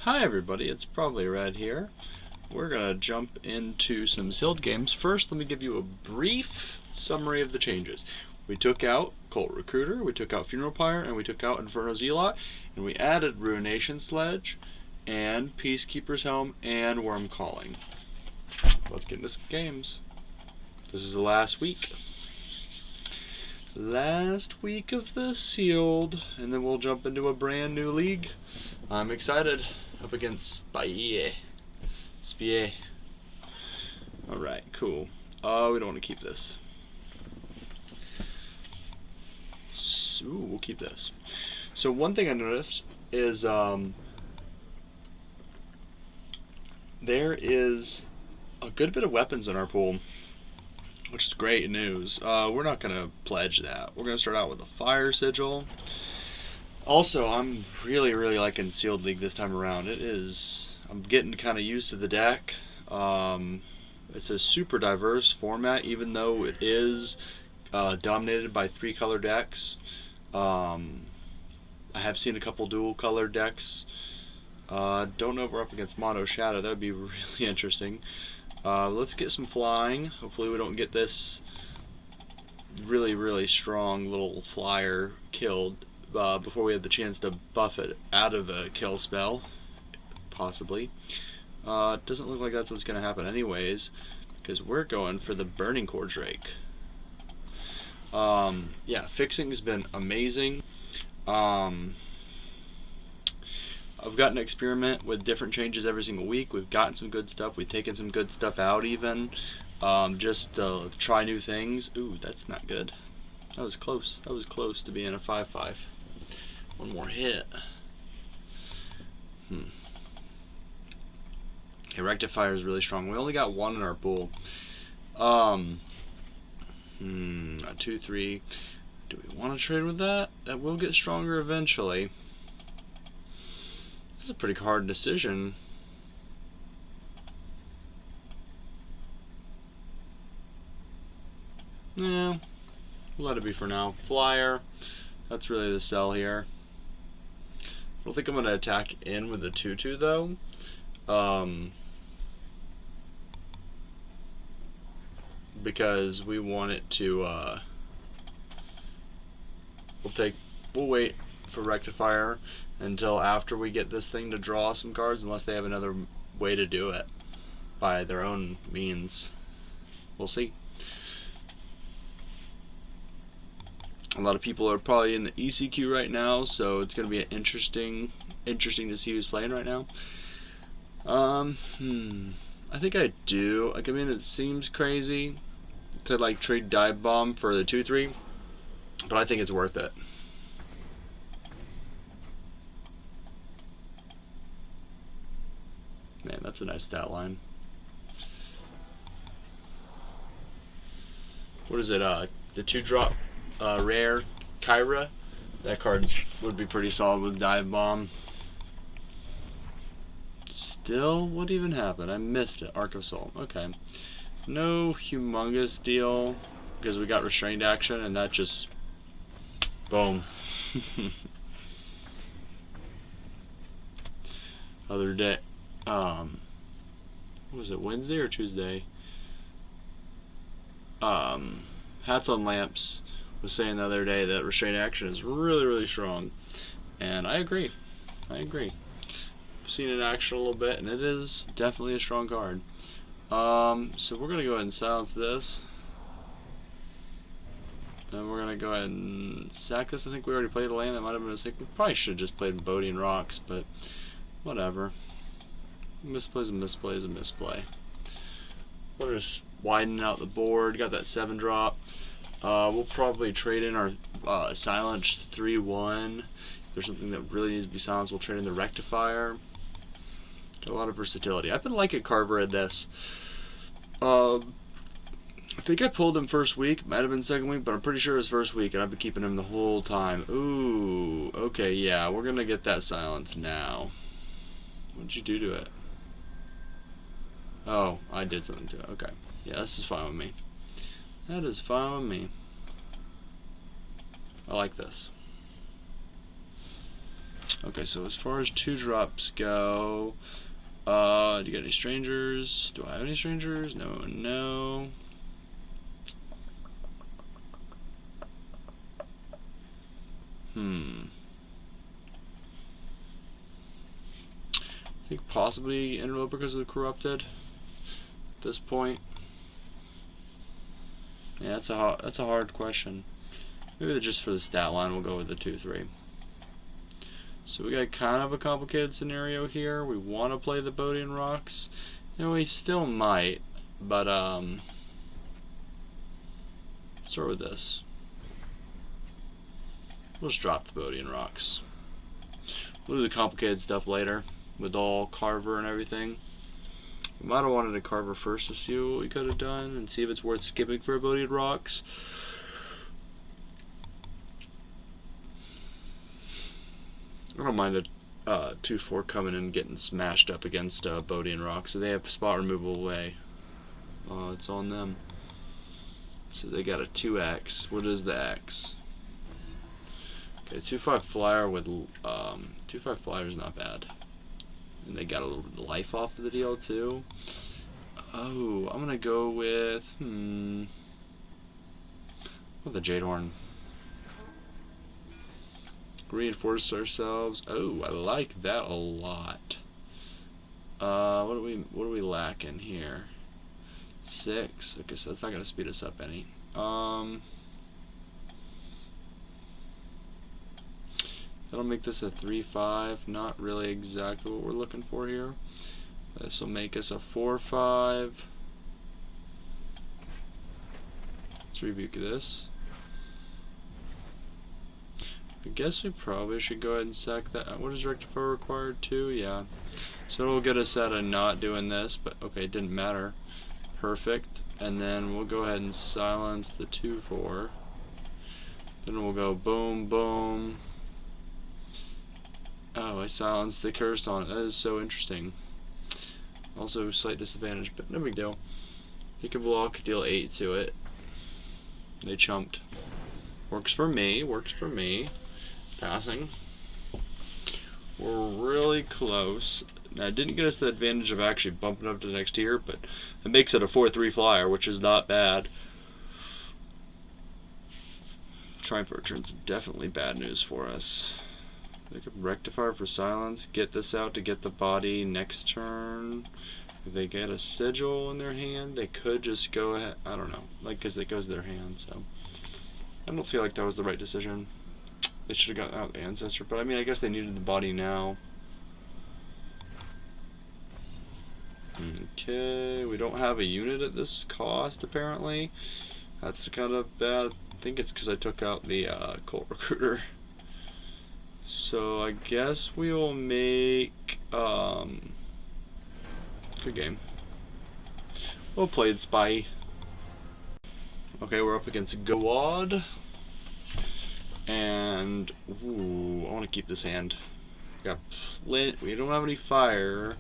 Hi everybody, it's ProbablyRed here. We're going to jump into some sealed games. First, let me give you a brief summary of the changes. We took out Cult Recruiter, we took out Funeral Pyre, and we took out Inferno Zealot, and we added Ruination Sledge, and Peacekeeper's Helm, and Worm Calling. Let's get into some games. This is the last week. Last week of the sealed, and then we'll jump into a brand new league. I'm excited. Up against Spie. Alright, cool. We don't want to keep this. So, we'll keep this. So one thing I noticed is there is a good bit of weapons in our pool, which is great news. We're not going to pledge that. We're going to start out with a Fire Sigil. Also, I'm really liking Sealed League this time around. I'm getting kind of used to the deck. It's a super diverse format, even though it is dominated by 3-color decks. I have seen a couple dual-color decks. Don't know if we're up against Mono Shadow. That would be really interesting. Let's get some flying. Hopefully we don't get this really strong little flyer killed before we have the chance to buff it out of a kill spell, possibly. It doesn't look like that's what's going to happen anyways, because we're going for the Burning Core Drake. Yeah, fixing's been amazing. I've gotten to experiment with different changes every single week. We've gotten some good stuff. We've taken some good stuff out even, just to try new things. Ooh, that's not good. That was close. That was close to being a 5-5. One more hit. Okay, Rectifier is really strong. We only got one in our pool. A 2-3. Do we want to trade with that? That will get stronger eventually. This is a pretty hard decision. Yeah, we'll let it be for now. Flyer. That's really the sell here. I don't think I'm going to attack in with the 2-2 though. Because we want it to, we'll wait for Rectifier until after we get this thing to draw some cards, unless they have another way to do it by their own means. We'll see. A lot of people are probably in the ECQ right now, so it's going to be interesting to see who's playing right now. I think I do. Like, I mean, it seems crazy to like trade Dive Bomb for the 2-3, but I think it's worth it. Man, that's a nice stat line. What is it? The 2-drop rare Kyra. That card would be pretty solid with Dive Bomb. Still, what even happened? I missed it. Arc of Soul. Okay. No humongous deal, because we got restrained action, and that just boom. Other day, what was it, Wednesday or Tuesday? Hats on Lamps was saying the other day that restrained action is really strong, and I agree. I've seen it in action a little bit, and it is definitely a strong card. So we're gonna go ahead and silence this, and we're gonna go ahead and sack this. I think we already played a land. That might have been a mistake. We probably should have just played Boding Rocks, but whatever. Misplay is a misplay is a misplay. We're just widening out the board. Got that 7-drop. We'll probably trade in our silence 3-1. If there's something that really needs to be silenced, we'll trade in the Rectifier. Got a lot of versatility. I've been liking Carver at this. I think I pulled him first week. Might have been second week, but I'm pretty sure it was first week, and I've been keeping him the whole time. Ooh, okay, yeah, we're gonna get that silence now. What'd you do to it? Oh, I did something to it. Okay. Yeah, this is fine with me. That is fine with me. I like this. Okay, so as far as 2-drops go, do you got any strangers? Do I have any strangers? No, no. I think possibly Interloper because of the Corrupted at this point. Yeah, that's a hard question. Maybe just for the stat line we'll go with the 2-3. So we got kind of a complicated scenario here. We want to play the Bodian Rocks. You know, we still might, but start with this. We'll just drop the Bodian Rocks. We'll do the complicated stuff later with all Carver and everything. We might have wanted a Carver first to see what we could have done and see if it's worth skipping for Bodian Rocks. I don't mind a 2-4 coming and getting smashed up against Bodian Rocks. So they have spot removal away. It's on them. So they got a 2x. What is the X? Okay, 2-5 flyer with 2-5 flyer is not bad. And they got a little bit of life off of the deal too. Oh, I'm gonna go with the Jade Horn. Reinforce ourselves. Oh, I like that a lot. What do we lack in here? 6. Okay, so that's not gonna speed us up any. That'll make this a 3-5. Not really exactly what we're looking for here. This will make us a 4-5. Let's rebuke this. I guess we probably should go ahead and sack that. What is Rectify required? 2? Yeah. So it'll get us out of not doing this, but okay, it didn't matter. Perfect. And then we'll go ahead and silence the 2-4. Then we'll go boom, boom. Oh, I silenced the curse on it. That is so interesting. Also, slight disadvantage, but no big deal. He can block, deal 8 to it. They chumped. Works for me, works for me. Passing. We're really close. Now, it didn't get us the advantage of actually bumping up to the next tier, but it makes it a 4-3 flyer, which is not bad. Triumph return's definitely bad news for us. They could Rectify for silence, get this out to get the body next turn. If they get a sigil in their hand, they could just go ahead. I don't know, like, because it goes to their hand, so I don't feel like that was the right decision. They should have gotten out the Ancestor, but I mean, I guess they needed the body now. Okay, we don't have a unit at this cost, apparently. That's kind of bad. I think it's because I took out the Cult Recruiter. So I guess we will make good game. Well played, Spy. Okay, we're up against Gawad. And ooh, I want to keep this hand. We don't have any fire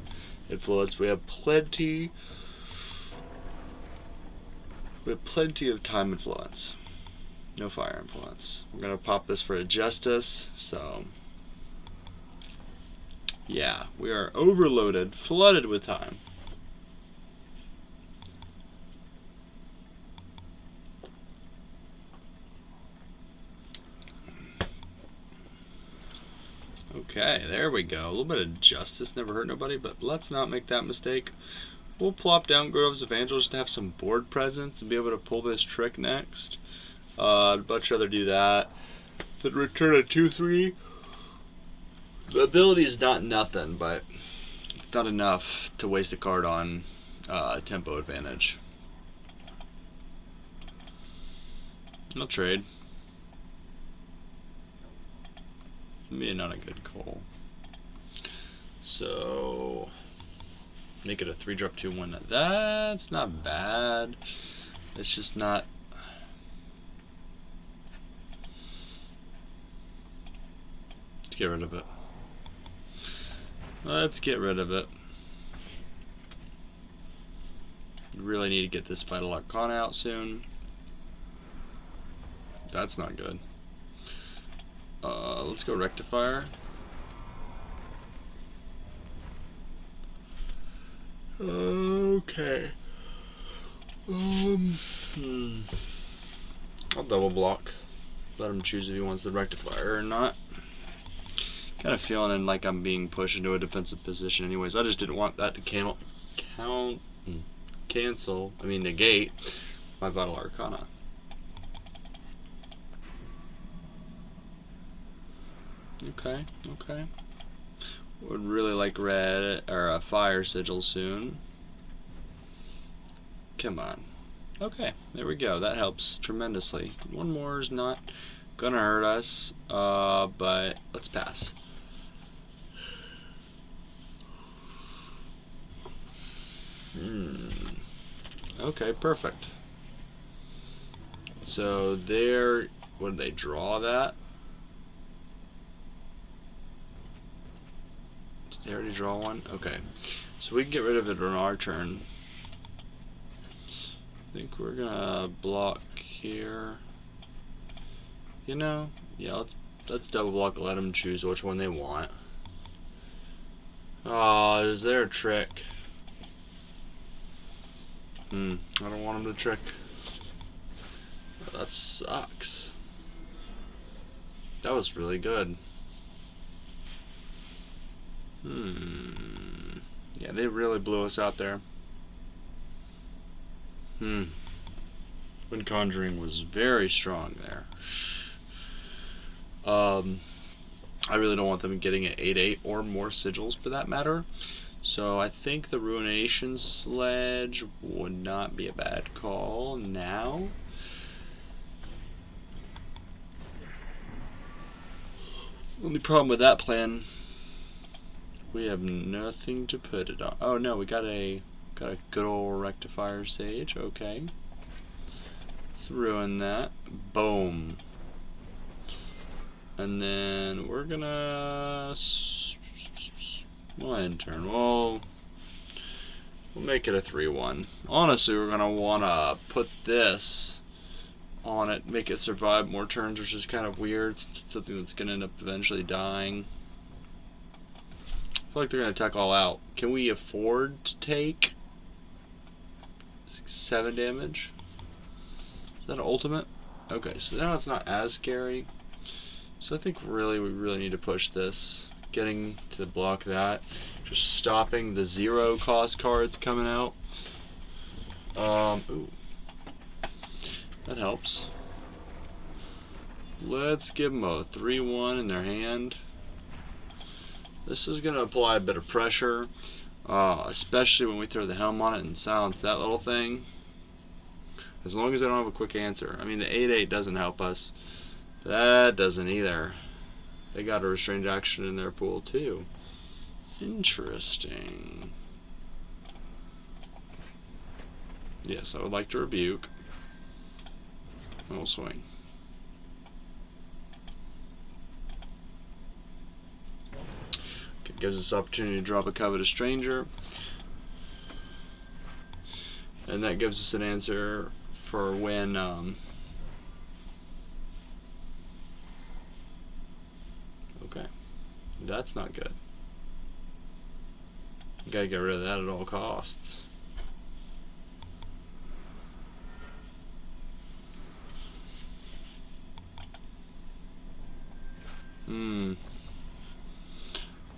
influence. We have plenty. We have plenty of time influence. No fire influence. We're gonna pop this for a Justice. So yeah, we are overloaded, flooded with time. Okay, there we go. A little bit of Justice never hurt nobody, but let's not make that mistake. We'll plop down Grove's Evangelist to have some board presence and be able to pull this trick next. I'd much rather do that than return a 2-3. The ability is not nothing, but it's not enough to waste a card on tempo advantage. I'll trade. Maybe not a good call. So make it a 3-drop 2-1. That's not bad. It's just not. Let's get rid of it. Let's get rid of it. Really need to get this Vital Arcana out soon. That's not good. Let's go Rectifier. Okay. I'll double block. Let him choose if he wants the rectifier or not. Kind of feeling like I'm being pushed into a defensive position anyways. I just didn't want that to negate my Vital Arcana. Okay, okay. Would really like red or a fire sigil soon. Come on. Okay, there we go. That helps tremendously. One more is not gonna hurt us, but let's pass. Okay, perfect. So there, what did they draw that? Did they already draw one? Okay, so we can get rid of it on our turn. I think we're gonna block here. You know, yeah, let's double block and let them choose which one they want. Oh, is there a trick? I don't want them to trick. That sucks. That was really good. Yeah, they really blew us out there. Wind Conjuring was very strong there. I really don't want them getting an 8/8 or more sigils for that matter. So I think the Ruination Sledge would not be a bad call now. Only problem with that plan, we have nothing to put it on. Oh no, we got a good old Rectifier Sage. Okay, let's ruin that. Boom. And then we're gonna end turn. We'll make it a 3/1. Honestly, we're gonna wanna put this on it, make it survive more turns, which is kind of weird. It's something that's gonna end up eventually dying. I feel like they're gonna attack all out. Can we afford to take 7 damage? Is that an ultimate? Okay, so now it's not as scary. So I think really we really need to push this. Getting to block that. Just stopping the 0 cost cards coming out. Ooh. That helps. Let's give them a 3/1 in their hand. This is going to apply a bit of pressure, especially when we throw the helm on it and silence that little thing. As long as they don't have a quick answer. I mean, the 8/8 doesn't help us. That doesn't either. They got a restrained action in their pool too. Interesting. Yes, I would like to rebuke. And we'll swing. It gives us opportunity to drop a Covetous Stranger. And that gives us an answer for when okay. That's not good. You gotta get rid of that at all costs.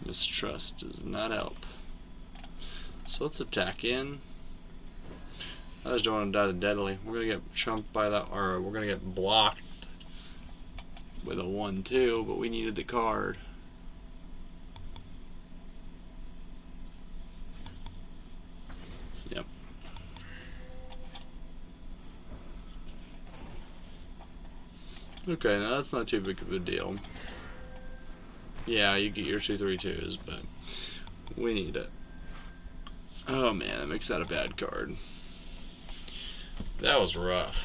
Mistrust does not help. So let's attack in. I just don't want to die to deadly. We're gonna get chumped by that, or we're gonna get blocked with a 1/2, but we needed the card. Yep. Okay, now that's not too big of a deal. Yeah, you get your 2/3/2s, but we need it. Oh man, that makes that a bad card. That was rough.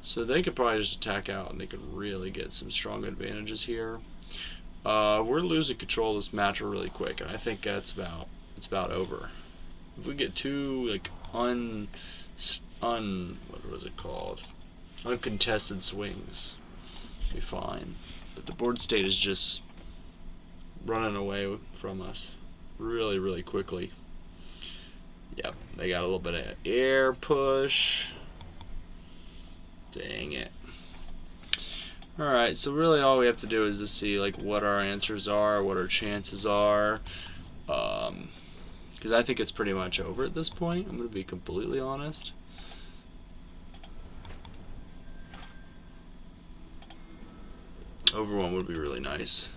So they could probably just attack out and they could really get some strong advantages here. We're losing control of this match really quick, and I think it's about over. If we get two like what was it called? Uncontested swings, we'll be fine. But the board state is just running away from us really, really quickly. Yep, they got a little bit of air push. Dang it. Alright, so really all we have to do is to see like what our answers are, what our chances are. Because I think it's pretty much over at this point. I'm going to be completely honest. Over one would be really nice.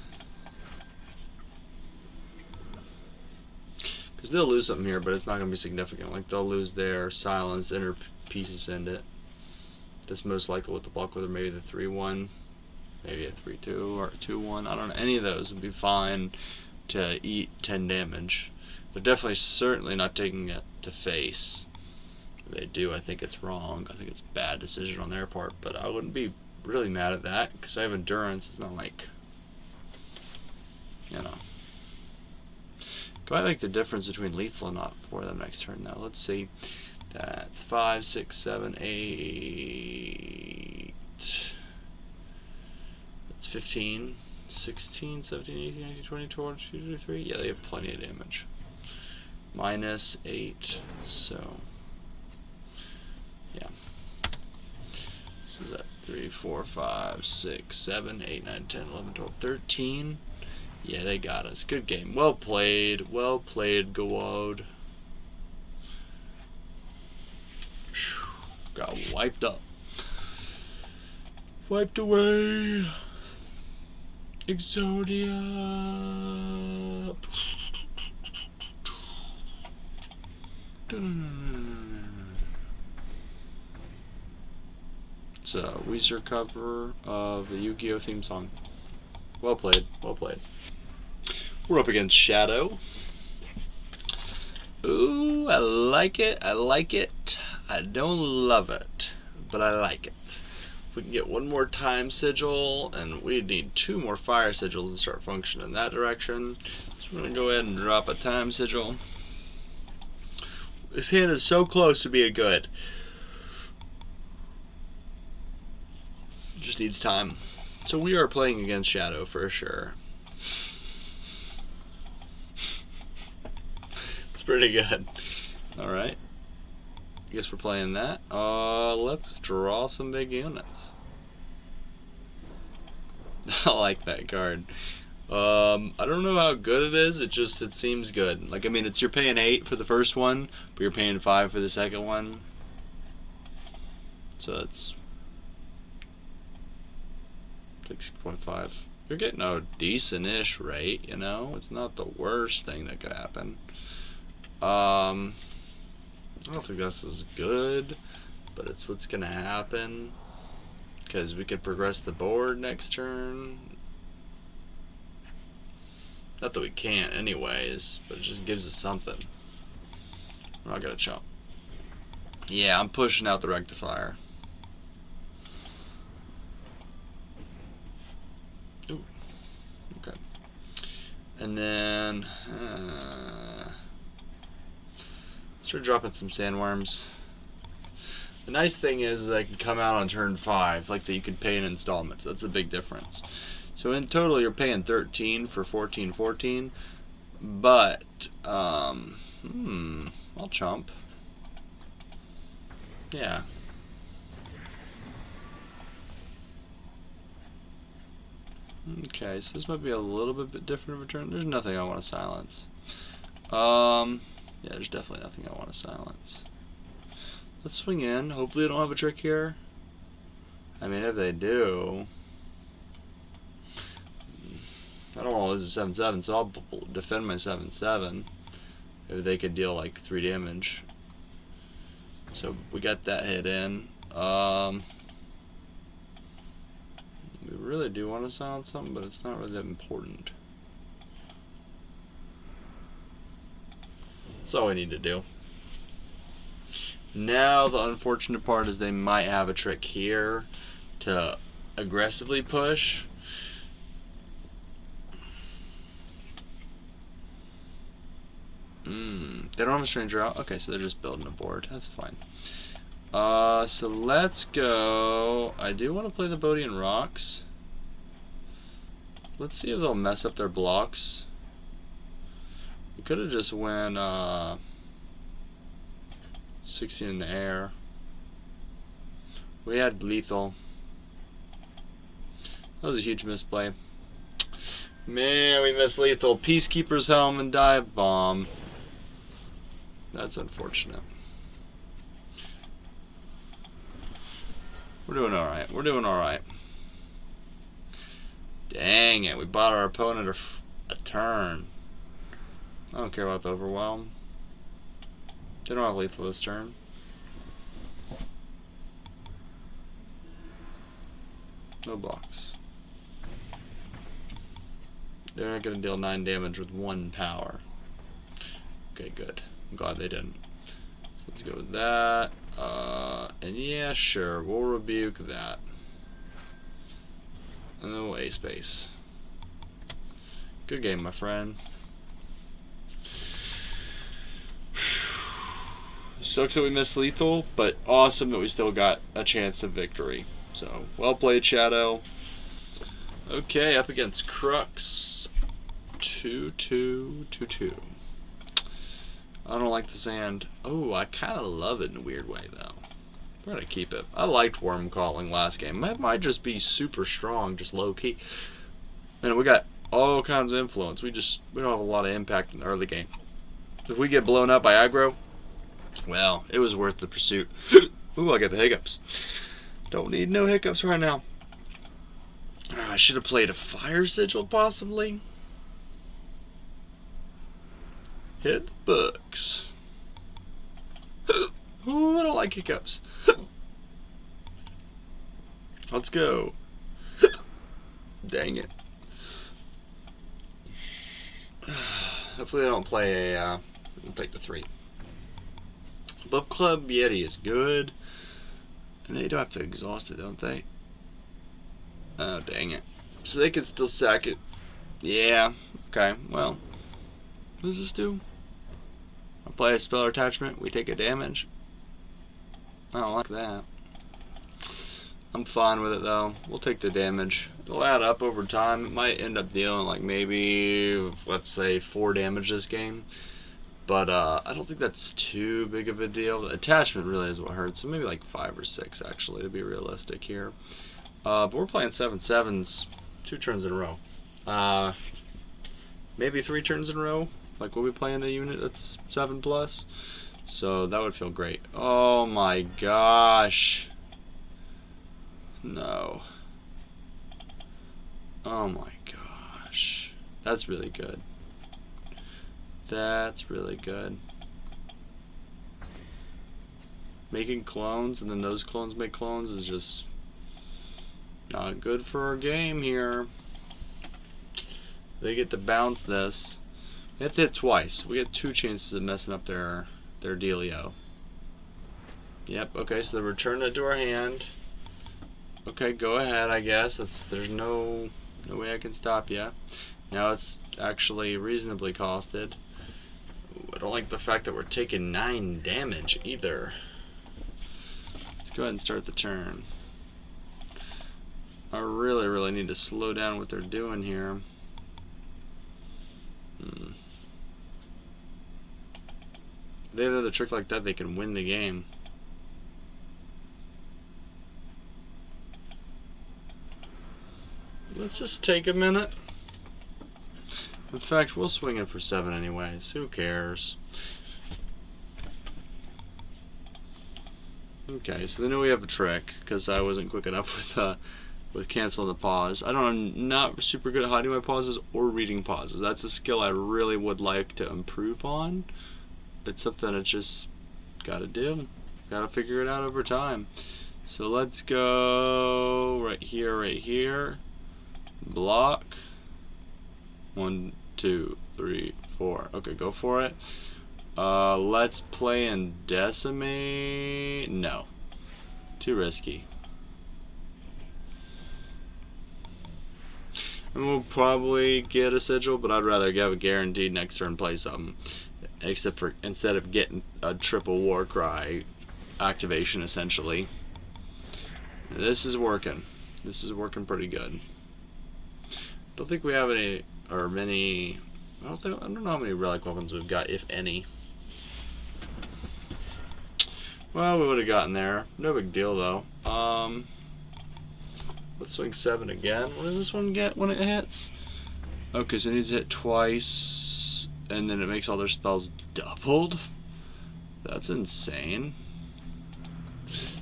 Because they'll lose something here, but it's not going to be significant. Like they'll lose their silence, inner pieces end it. That's most likely with the block, whether maybe the 3-1, maybe a 3-2 or a 2-1. I don't know. Any of those would be fine to eat 10 damage. They're definitely, certainly not taking it to face. If they do, I think it's wrong. I think it's a bad decision on their part, but I wouldn't be really mad at that because I have endurance. It's not like, you know. Quite like the difference between lethal and not for them next turn now. Let's see. That's 5, 6, 7, 8. That's 15, 16, 17, 18, 19, 20, 22, 23. Yeah, they have plenty of damage. Minus 8. So, yeah. So is that 3, 4, 5, 6, 7, 8, 9, 10, 11, 12, 13. Yeah, they got us. Good game. Well played. Well played, Gawad. Got wiped up. Wiped away. Exodia. It's a Weezer cover of the Yu-Gi-Oh! Theme song. Well played. Well played. We're up against Shadow. Ooh, I like it. I like it. I don't love it, but I like it. If we can get one more time sigil, and we need 2 more fire sigils to start functioning in that direction. So we're going to go ahead and drop a time sigil. This hand is so close to being good. It just needs time. So we are playing against Shadow for sure. It's pretty good. Alright. I guess we're playing that. Let's draw some big units. I like that card. I don't know how good it is, it seems good. Like, I mean, you're paying 8 for the first one, but you're paying 5 for the second one. So that's 6.5. You're getting a decent-ish rate, you know? It's not the worst thing that could happen. I don't think that's as good, but it's what's gonna happen. Because we could progress the board next turn. Not that we can't anyways, but it just gives us something. We're not gonna chump. Yeah, I'm pushing out the rectifier. Ooh. Okay. And then start dropping some sandworms. The nice thing is they can come out on turn 5, like that you can pay in installments. That's a big difference. So in total you're paying 13 for 14, but I'll chump. Yeah. Okay, so this might be a little bit different of a turn. There's nothing I want to silence. Yeah, there's definitely nothing I want to silence. Let's swing in. Hopefully they don't have a trick here. I mean, if they do, I don't want to lose a 7/7, so I'll defend my 7/7. If they could deal like 3 damage. So we got that hit in. We really do want to silence something, but it's not really that important. That's all we need to do. Now the unfortunate part is they might have a trick here to aggressively push. They don't have a stranger out? Okay, so they're just building a board. That's fine. So let's go. I do want to play the Bodian Rocks. Let's see if they'll mess up their blocks. We could have just went 16 in the air. We had lethal. That was a huge misplay. Man, we missed lethal. Peacekeeper's Helm and dive bomb. That's unfortunate. We're doing alright. We're doing alright. Dang it, we bought our opponent a turn. I don't care about the overwhelm. They don't have lethal this turn. No blocks. They're not going to deal 9 damage with 1 power. Okay, good. I'm glad they didn't. So let's go with that. And yeah, sure, we'll rebuke that. And then we'll ace base. Good game, my friend. Sucks that we missed lethal, but awesome that we still got a chance of victory. So, well played, Shadow. Okay, up against Crux. 2-2-2-2. I don't like the sand. Oh, I kind of love it in a weird way, though. We're gonna keep it. I liked Worm Calling last game. That might just be super strong, just low key. And we got all kinds of influence. We don't have a lot of impact in the early game. If we get blown up by aggro, well, it was worth the pursuit. Ooh, I got the hiccups. Don't need no hiccups right now. I should have played a Fire Sigil, possibly. Hit the books. Ooh, I don't like hiccups. Let's go. Dang it. Hopefully they don't play a, we'll take the 3. Buff Club Yeti is good. And they do have to exhaust it, don't they? Oh, dang it. So they can still sack it. Yeah, okay, well. What does this do? Apply a spell or attachment, we take a damage. I don't like that. I'm fine with it though. We'll take the damage. It'll add up over time. It might end up dealing like maybe, let's say, 4 damage this game. But I don't think that's too big of a deal. The attachment really is what hurts. So maybe like 5 or 6 actually, to be realistic here. But we're playing 7/7s 2 turns in a row. Maybe 3 turns in a row. Like we'll be playing a unit that's 7+. So that would feel great. Oh my gosh. No. Oh my gosh. That's really good. That's really good. Making clones and then those clones make clones is just not good for our game here. They get to bounce this. They have to hit twice. We get 2 chances of messing up their dealio. Yep, okay, so they return it to our hand. Okay, go ahead, I guess. There's no way I can stop you. Now it's actually reasonably costed. Ooh, I don't like the fact that we're taking 9 damage either. Let's go ahead and start the turn. I really need to slow down what they're doing here. If they have another trick like that, they can win the game. Let's just take a minute. In fact, we'll swing it for 7 anyways. Who cares? Okay, so they know we have a trick because I wasn't quick enough with canceling the pause. I'm not super good at hiding my pauses or reading pauses. That's a skill I really would like to improve on. It's something I just gotta do. Gotta figure it out over time. So let's go right here. Block. 1, 2, 3, 4. Okay, go for it. Let's play and decimate. No. Too risky. And we'll probably get a sigil, but I'd rather have a guaranteed next turn play something. Except for instead of getting a triple Warcry activation essentially. This is working. This is working pretty good. Don't think we have any or many I don't know how many relic weapons we've got, if any. Well, we would have gotten there. No big deal though. Let's swing 7 again. What does this one get when it hits? Okay, so it needs to hit twice, and then it makes all their spells doubled? That's insane.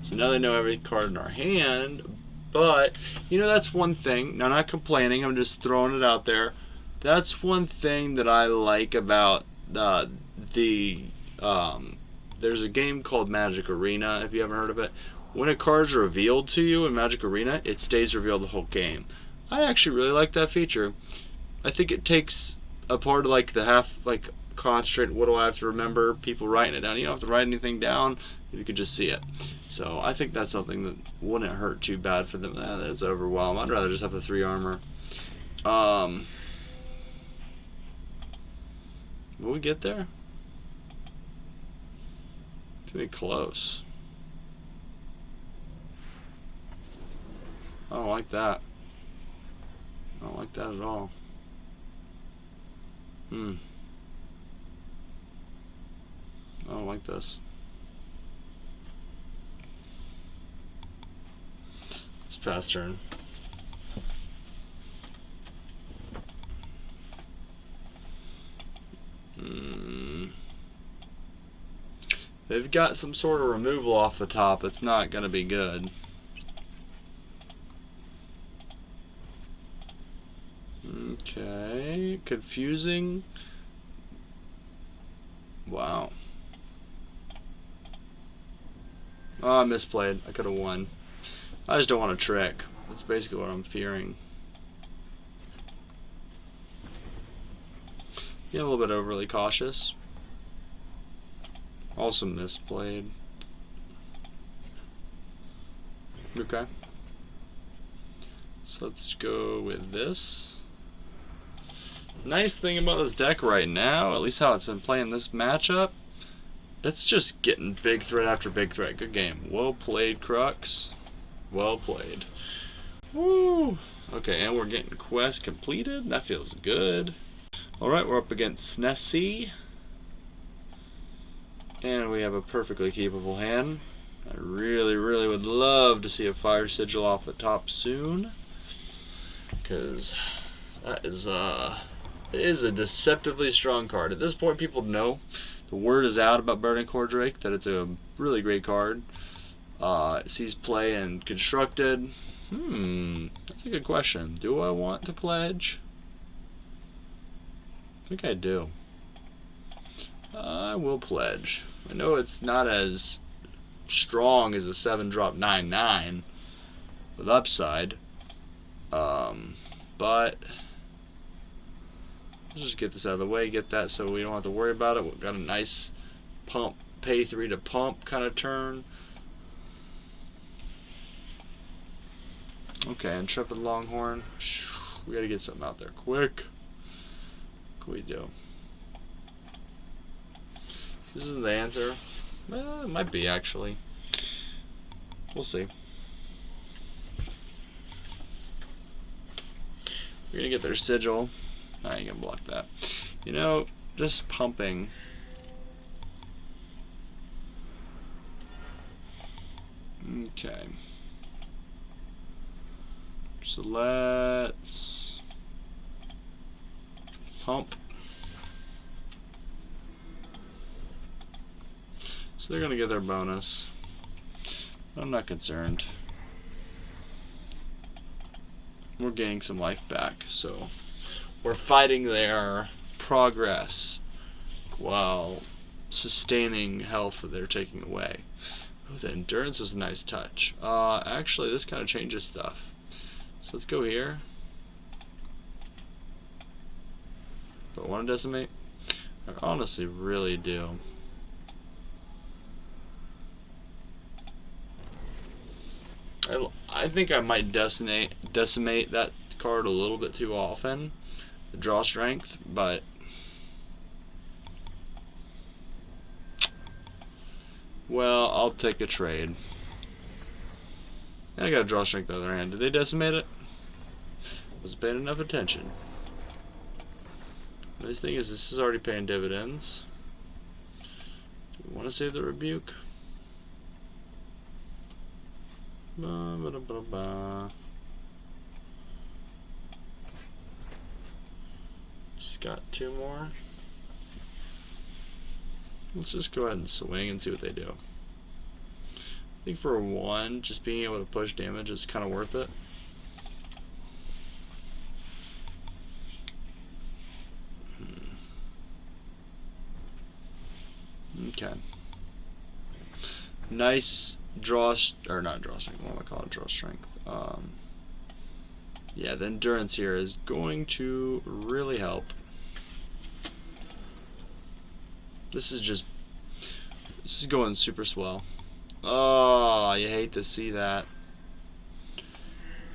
So now they know every card in our hand, but, you know, that's one thing. Now, I'm not complaining, I'm just throwing it out there. That's one thing that I like about there's a game called Magic Arena, if you haven't heard of it. When a card's revealed to you in Magic Arena, it stays revealed the whole game. I actually really like that feature. I think it takes a part of like the half, like, concentrate, what do I have to remember, people writing it down. You don't have to write anything down, you could just see it. So I think that's something that wouldn't hurt too bad for them. It's overwhelmed. I'd rather just have the 3 armor. Will we get there? It's gonna be close. I don't like that. I don't like that at all. I don't like this. It's pass turn. They've got some sort of removal off the top. It's not gonna be good. Okay, confusing. Wow. Oh, I misplayed. I could have won. I just don't want to trick. That's basically what I'm fearing. Yeah, a little bit overly cautious. Also misplayed. Okay. So let's go with this. Nice thing about this deck right now, at least how it's been playing this matchup, it's just getting big threat after big threat. Good game. Well played, Crux. Well played. Woo! Okay, and we're getting quest completed. That feels good. Alright, we're up against Nessie. And we have a perfectly keepable hand. I really, really would love to see a Fire Sigil off the top soon. Because that is it is a deceptively strong card. At this point, people know. The word is out about Burning Core Drake that it's a really great card. It sees play in Constructed. That's a good question. Do I want to pledge? I think I do. I will pledge. I know it's not as strong as a 7-drop 9/9 with upside, but let's just get this out of the way, get that so we don't have to worry about it. We've got a nice pump, pay 3 to pump kind of turn. Okay, Intrepid Longhorn. We gotta get something out there quick. What can we do? This isn't the answer. Well, it might be actually. We'll see. We're gonna get their sigil. Nah, you can block that. You know, just pumping. Okay. So let's pump. So they're gonna get their bonus. I'm not concerned. We're gaining some life back, so we're fighting their progress while sustaining health that they're taking away. Oh, the endurance was a nice touch. Actually, this kind of changes stuff. So let's go here. Do I want to decimate? I honestly really do. I think I might decimate that card a little bit too often, the draw strength, but well, I'll take a trade. I got a draw strength on the other hand. Did they decimate it? Was paying enough attention. The nice thing is this is already paying dividends. Do we want to save the rebuke? She's got 2 more. Let's just go ahead and swing and see what they do. I think for 1, just being able to push damage is kind of worth it. Okay. Nice draw, or not draw strength, what do I call it? Draw strength. Yeah, the endurance here is going to really help. This is going super swell. Oh, you hate to see that.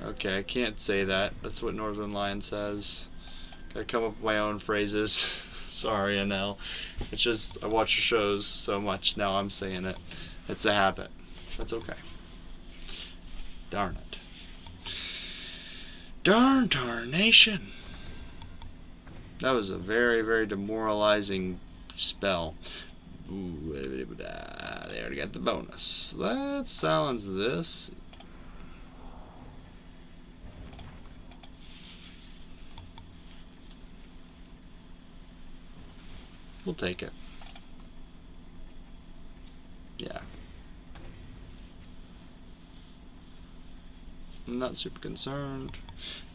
Okay, I can't say that. That's what Northern Lion says. Gotta come up with my own phrases. Sorry, NL. It's just, I watch your shows so much, now I'm saying it. It's a habit. That's okay. Darn it. Darn tarnation. That was a very, very demoralizing spell. Ooh, they already got the bonus. Let's silence this. We'll take it. Yeah. I'm not super concerned.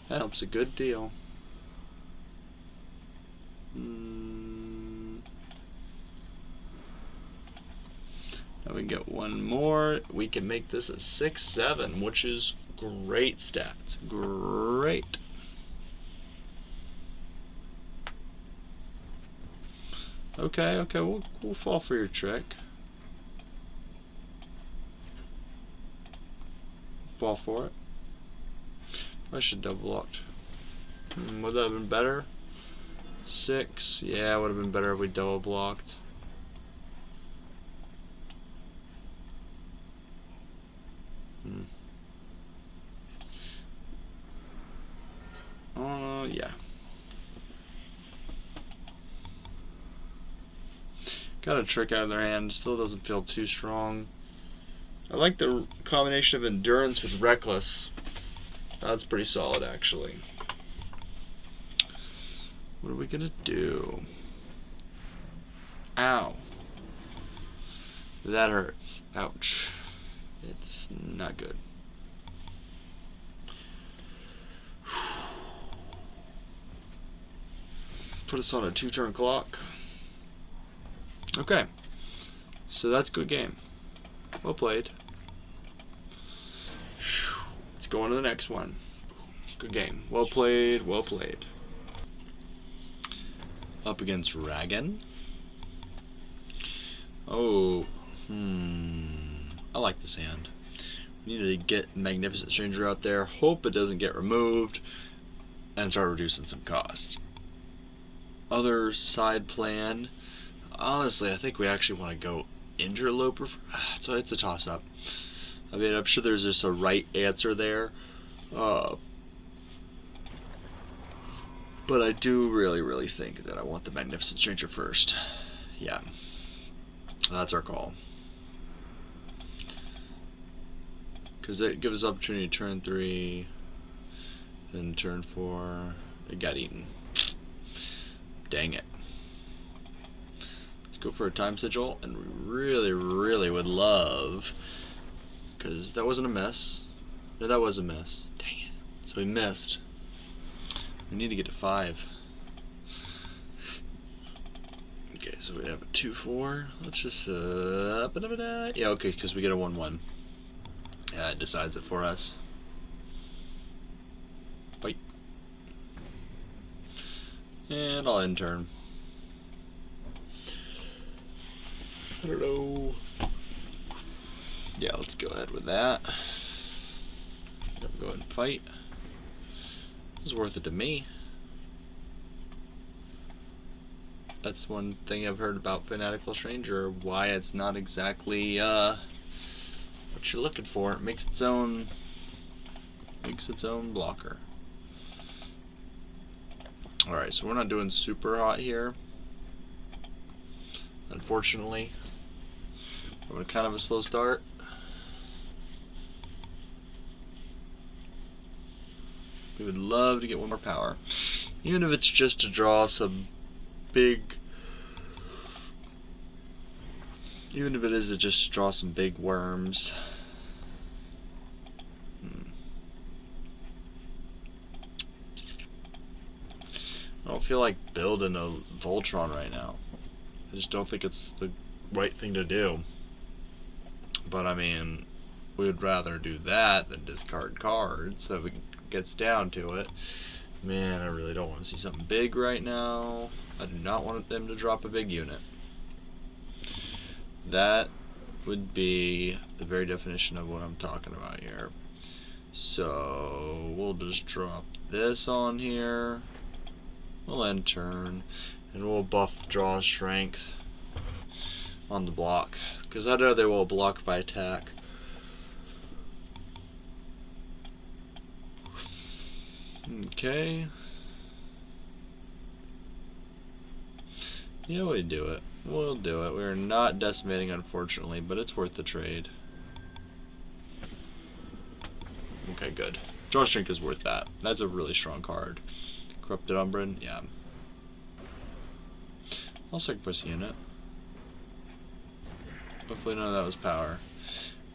That helps a good deal. Now we can get 1 more. We can make this a 6-7, which is great stats. Great. Okay, we'll fall for your trick. Fall for it. I should double locked. Would that have been better? 6. Yeah, it would have been better if we double blocked. Yeah. Got a trick out of their hand. Still doesn't feel too strong. I like the combination of endurance with reckless. That's pretty solid, actually. What are we gonna do? Ow. That hurts. Ouch. It's not good. Put us on a 2-turn clock. Okay. So that's a good game. Well played. Let's go on to the next one. Good game. Well played, well played. Up against Ragan. Oh, I like this hand. We need to get Magnificent Stranger out there. Hope it doesn't get removed. And start reducing some cost. Other side plan. Honestly, I think we actually want to go Interloper. So it's a toss-up. I mean, I'm sure there's just a right answer there. But I do really think that I want the Magnificent Stranger first. Yeah. That's our call. Because it gives us opportunity to turn 3, then turn 4. It got eaten. Dang it. Let's go for a time sigil, and we really would love, because that wasn't a miss. No, that was a miss. Dang it. So we missed. We need to get to 5. Okay, so we have a 2-4. Let's just yeah, okay, because we get a 1-1. Yeah, it decides it for us. Fight. And I'll end turn. I don't know. Yeah, let's go ahead with that. Go ahead and fight. It was worth it to me. That's one thing I've heard about Fanatical Stranger, why it's not exactly what you're looking for. It makes its own blocker. Alright, so we're not doing super hot here, unfortunately. We're kind of a slow start. We would love to get one more power, even if it's just to draw some big, even if it is to just draw some big worms. I don't feel like building a Voltron right now. I just don't think it's the right thing to do. But I mean, we would rather do that than discard cards, so if it gets down to it. Man, I really don't want to see something big right now. I do not want them to drop a big unit. That would be the very definition of what I'm talking about here. So we'll just drop this on here. We'll end turn, and we'll buff draw strength on the block, because I know they will block if I attack. Okay. Yeah, we do it. We'll do it. We're not decimating, unfortunately, but it's worth the trade. Okay, good. Draw strength is worth that. That's a really strong card. Corrupted Umbran, yeah. I'll sacrifice a unit. Hopefully none of that was power.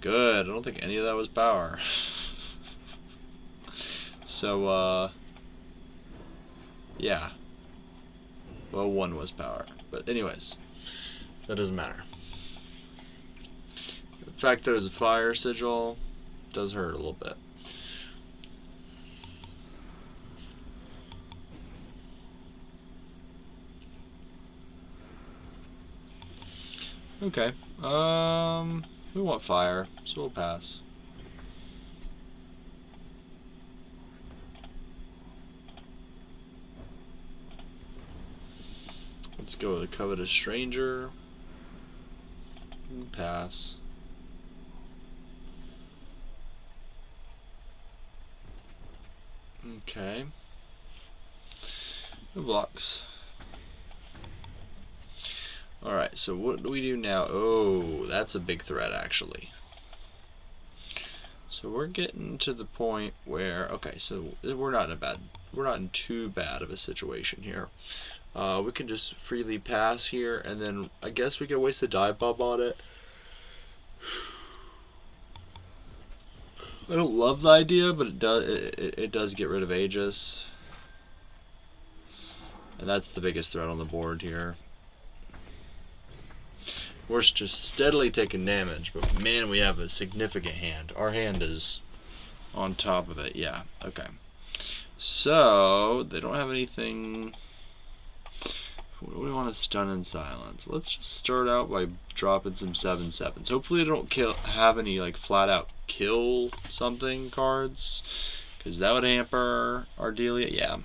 Good, I don't think any of that was power. So, yeah. Well, one was power. But anyways, that doesn't matter. The fact that it was a fire sigil does hurt a little bit. Okay, we want fire, so we'll pass. Let's go with a Covetous Stranger. Pass. Okay. Who blocks? Alright, so what do we do now? Oh, that's a big threat, actually. So we're getting to the point where, okay, so we're not in too bad of a situation here. We can just freely pass here, and then I guess we could waste a dive bomb on it. I don't love the idea, but it does get rid of Aegis. And that's the biggest threat on the board here. We're just steadily taking damage, but man, we have a significant hand. Our hand is on top of it, yeah, okay. So, they don't have anything. What do we want to stun and silence? Let's just start out by dropping some 7/7s. Hopefully they don't have any like flat out kill something cards, because that would hamper our Delia. Yeah,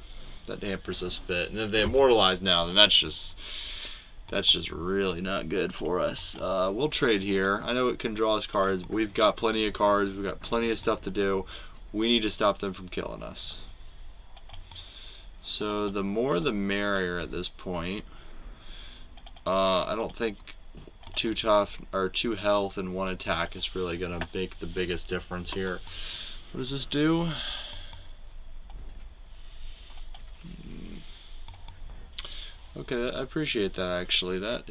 that hampers us a bit. And if they immortalize now, then that's just really not good for us. We'll trade here. I know it can draw us cards, but we've got plenty of cards. We've got plenty of stuff to do. We need to stop them from killing us. So the more the merrier at this point. I don't think too tough or 2 health and 1 attack is really gonna make the biggest difference here. What does this do? Okay, I appreciate that actually. That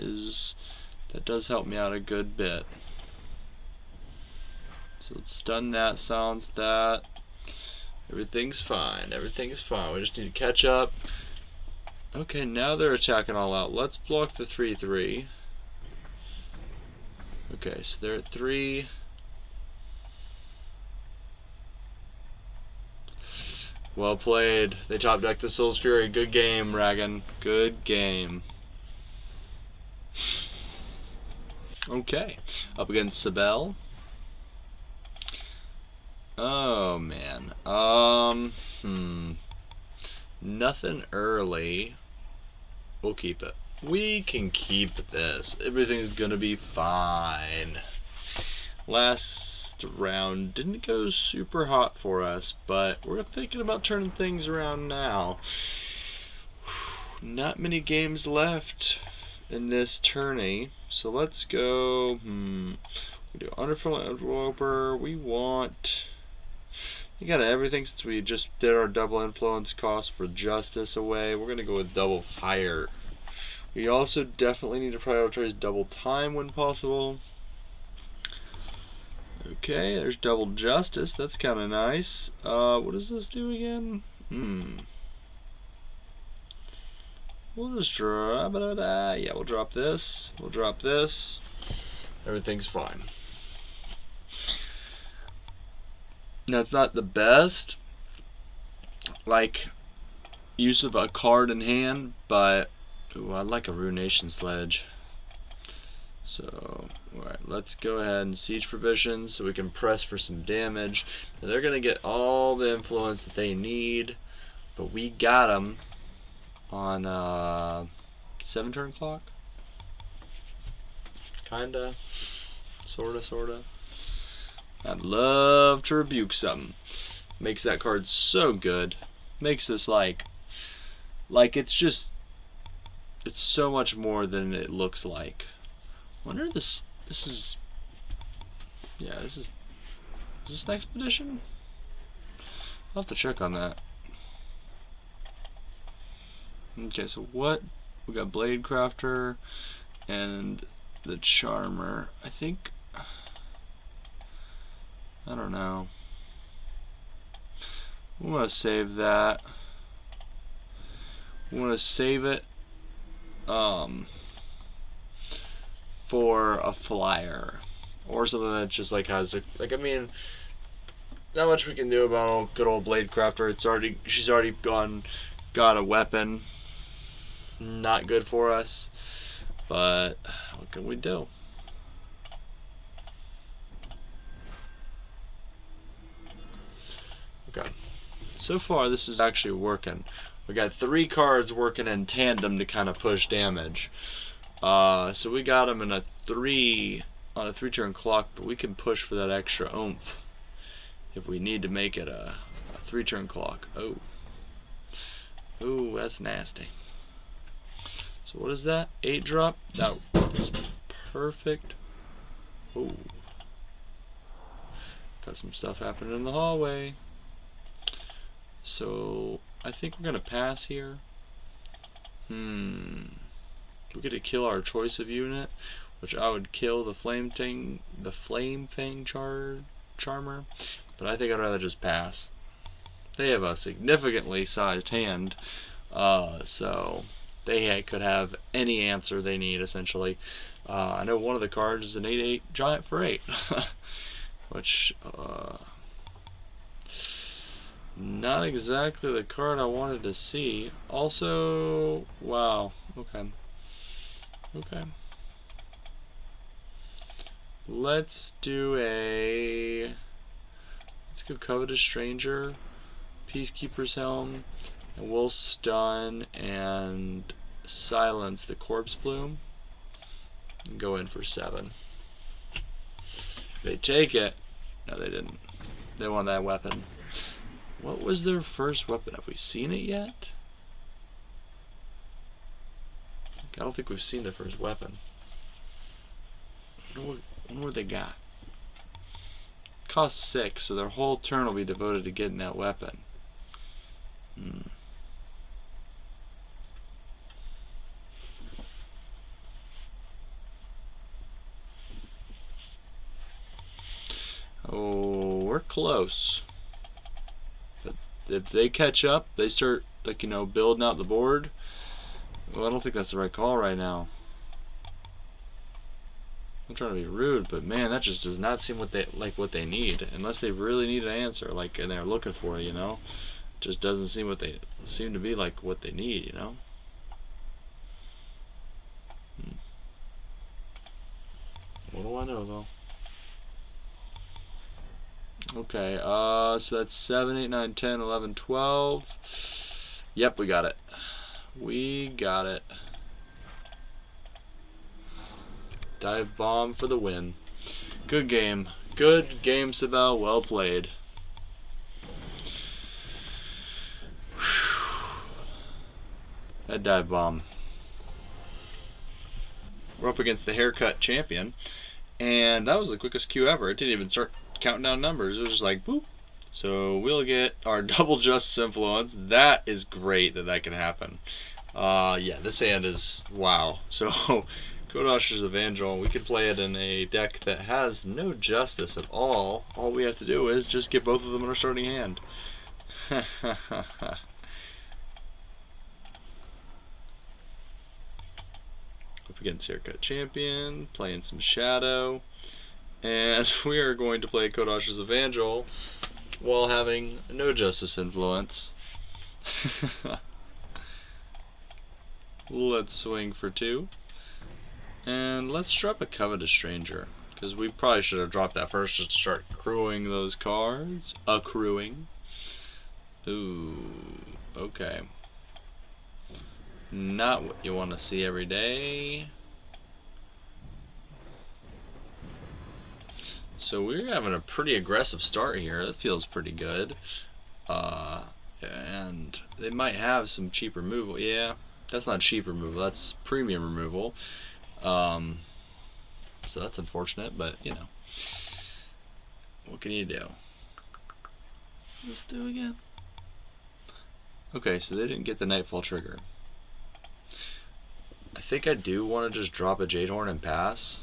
does help me out a good bit. So let's stun that, silence that. Everything's fine. Everything's fine. We just need to catch up. Okay, now they're attacking all out. Let's block the 3/3. Okay, so they're at 3. Well played. They top decked the Soul's Fury. Good game, Ragan. Good game. Okay, up against Sibel. Oh man. Nothing early. We'll keep it. We can keep this. Everything's gonna be fine. Last round didn't go super hot for us, but we're thinking about turning things around now. not many games left in this tourney, so let's go. We do Underflow Interloper. We want. We got everything since we just did our double influence cost for Justice away. We're gonna go with double fire. We also definitely need to prioritize double time when possible. Okay, there's double Justice. That's kind of nice. What does this do again? We'll just drop. Yeah, we'll drop this. We'll drop this. Everything's fine. Now it's not the best, like, use of a card in hand, but ooh, I like a Ruination Sledge. So, alright, let's go ahead and Siege Provisions so we can press for some damage. Now, they're going to get all the influence that they need, but we got them on 7-turn clock. Kinda. Sorta. I'd love to rebuke something. Makes that card so good. Makes this like it's just, it's so much more than it looks like. Wonder this is, yeah, is this an expedition? I'll have to check on that. Okay, so what? We got Blade Crafter and the Charmer. I think, I don't know. We want to save that. We want to save it for a flyer or something that just like has a, like, I mean, not much we can do about good old Blade Crafter. It's already, she's already got a weapon. Not good for us, but what can we do? Okay, so far this is actually working. We got 3 cards working in tandem to kind of push damage. So we got them in a 3 on a 3-turn clock, but we can push for that extra oomph if we need to make it a 3-turn clock. Oh, that's nasty. So what is that? 8-drop? That is perfect. Oh, got some stuff happening in the hallway. So I think we're gonna pass here. We get to kill our choice of unit, which I would kill the Flame Fang Charmer, but I think I'd rather just pass. They have a significantly sized hand, so they could have any answer they need, essentially. I know one of the cards is an 8/8 giant for 8, which not exactly the card I wanted to see. Also, wow, okay. Let's go Covetous Stranger, Peacekeeper's Helm, and we'll stun and silence the Corpse Bloom and go in for 7. They take it. No, they didn't. They want that weapon. What was their first weapon? Have we seen it yet? I don't think we've seen their first weapon. I wonder what they got. Costs 6, so their whole turn will be devoted to getting that weapon. Oh, we're close. But if they catch up, they start, like, building out the board. Well, I don't think that's the right call right now. I'm trying to be rude, but man, that just does not seem what they need. Unless they really need an answer, like, and they're looking for it, It just doesn't seem to be like what they need, What do I know, though? Okay, so that's 7, 8, 9, 10, 11, 12. Yep, we got it. We got it. Dive bomb for the win. Good game. Good game, Sibel. Well played. That dive bomb. We're up against the haircut champion, and that was the quickest queue ever. It didn't even start counting down numbers. It was just like boop. So we'll get our double justice influence. That is great that can happen. Yeah, this hand is wow. So Kodash's Evangel, we could play it in a deck that has no justice at all. All we have to do is just get both of them in our starting hand. Up against Haircut Champion, playing some Shadow, and we are going to play Kodash's Evangel while having no justice influence. Let's swing for 2. And let's drop a Covetous Stranger, because we probably should have dropped that first just to start accruing those cards. Accruing. Ooh, okay. Not what you want to see every day. So we're having a pretty aggressive start here. That feels pretty good. And they might have some cheap removal. Yeah, that's not cheap removal. That's premium removal. So that's unfortunate, but you know, what can you do? Let's do again. Okay, so they didn't get the Nightfall trigger. I think I do want to just drop a Jadehorn and pass.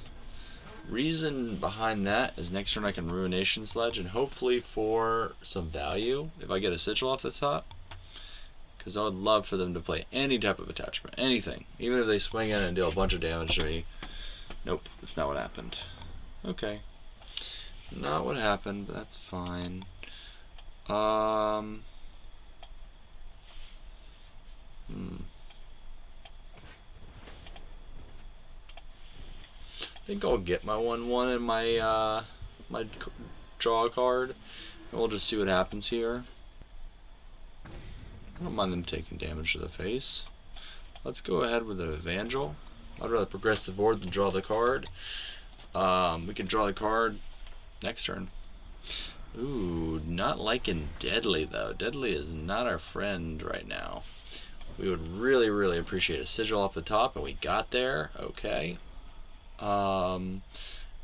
Reason behind that is next turn I can Ruination Sledge, and hopefully for some value if I get a Sigil off the top, because I would love for them to play any type of attachment, anything, even if they swing in and deal a bunch of damage to me. Nope, that's not what happened. Okay, not what happened, but that's fine. I think I'll get my 1/1 in my my draw card, and we'll just see what happens here. I don't mind them taking damage to the face. Let's go ahead with the Evangel. I'd rather progress the board than draw the card. We can draw the card next turn. Ooh, not liking Deadly though. Deadly is not our friend right now. We would really, really appreciate a Sigil off the top, and we got there. Okay. And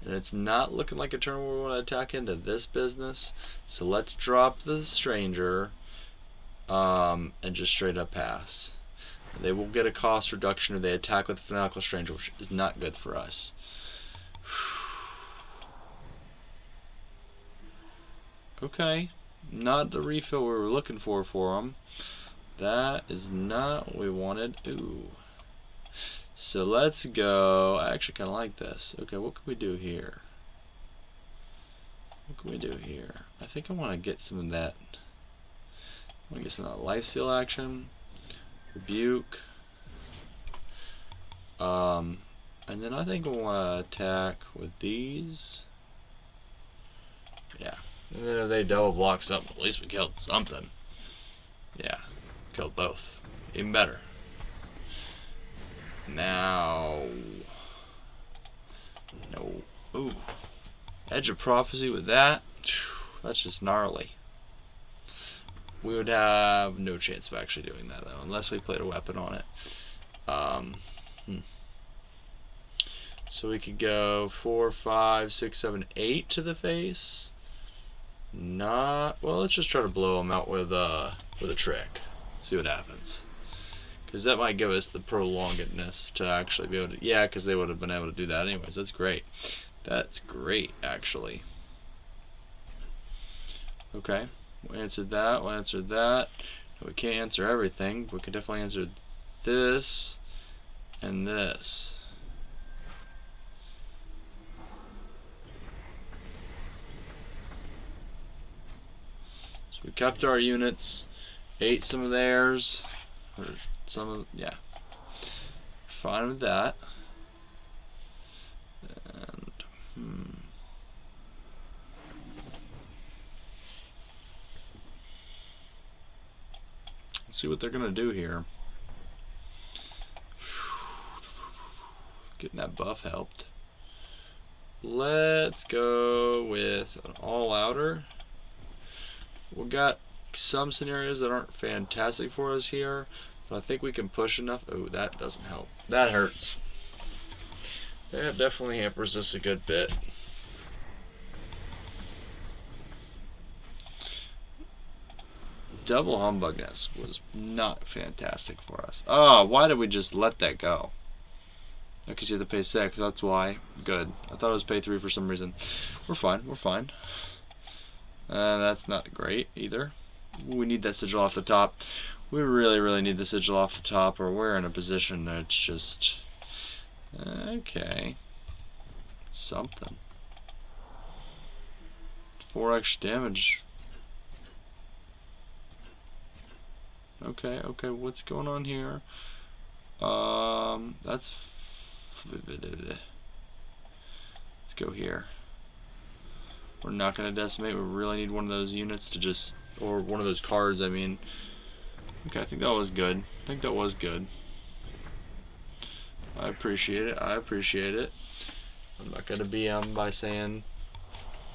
it's not looking like a turn where we want to attack into this business. So let's drop the Stranger, and just straight up pass. They will get a cost reduction if they attack with Fanatical Stranger, which is not good for us. Okay, not the refill we were looking for them. That is not what we wanted. Ooh. So let's go. I actually kind of like this. Okay, what can we do here? What can we do here? I think I want to get some of that. I want to get some of that lifesteal action. Rebuke. And then I think we want to attack with these. Yeah. And then if they double block something, at least we killed something. Yeah. Killed both. Even better. Now. No. Ooh. Edge of Prophecy with that. That's just gnarly. We would have no chance of actually doing that though, unless we played a weapon on it. So we could go 4, 5, 6, 7, 8 to the face. Not well. Let's just try to blow them out with a trick. See what happens. Because that might give us the prolongedness to actually be able to. Yeah, because they would have been able to do that anyways. That's great. That's great, actually. Okay. We'll answer that. We'll answer that. We can't answer everything, but we can definitely answer this and this. So we kept our units, ate some of theirs, or some of, yeah. Fine with that. And, Let's see what they're gonna do here. Getting that buff helped. Let's go with an all-outer. We've got some scenarios that aren't fantastic for us here, But I think we can push enough. Oh, that doesn't help. That hurts. That definitely hampers us a good bit. Double Humbug Nest was not fantastic for us. Oh, why did we just let that go? Because you have to pay 6, that's why. Good. I thought it was pay 3 for some reason. We're fine, we're fine. That's not great either. We need that sigil off the top. We really, really need the sigil off the top, or we're in a position that's just... okay. Something. 4 extra damage. Okay, okay, what's going on here? Let's go here. We're not going to decimate. We really need one of those units to just, or one of those cards, I mean. Okay, I think that was good. I think that was good. I appreciate it. I appreciate it. I'm not going to BM by saying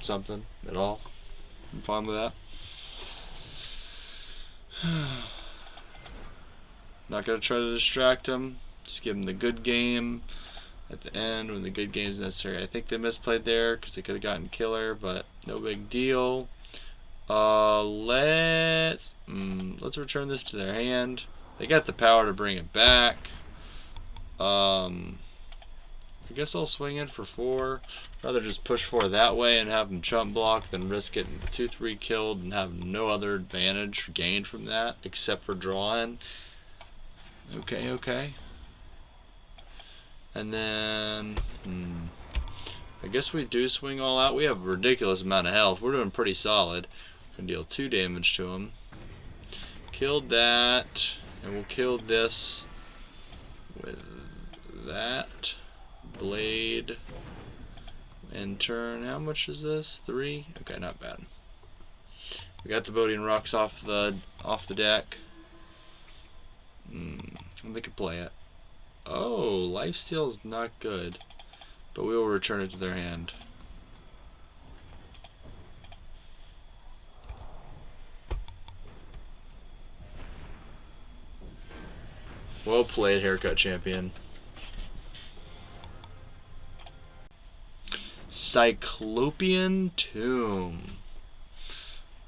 something at all. I'm fine with that. Not going to try to distract him. Just give him the good game at the end when the good game is necessary. I think they misplayed there because they could have gotten killer, but no big deal. Let's return this to their hand. They got the power to bring it back. I guess I'll swing in for 4. Rather just push 4 that way and have them chump block than risk getting 2-3 killed and have no other advantage gained from that except for drawing. Okay, okay. And then I guess we do swing all out. We have a ridiculous amount of health. We're doing pretty solid. We're gonna deal 2 damage to him. Killed that, and we'll kill this with that blade. And turn. How much is this? 3. Okay, not bad. We got the Boding Rocks off the deck. They could play it. Oh, lifesteal is not good, but we will return it to their hand. Well played, Haircut Champion. Cyclopean Tomb.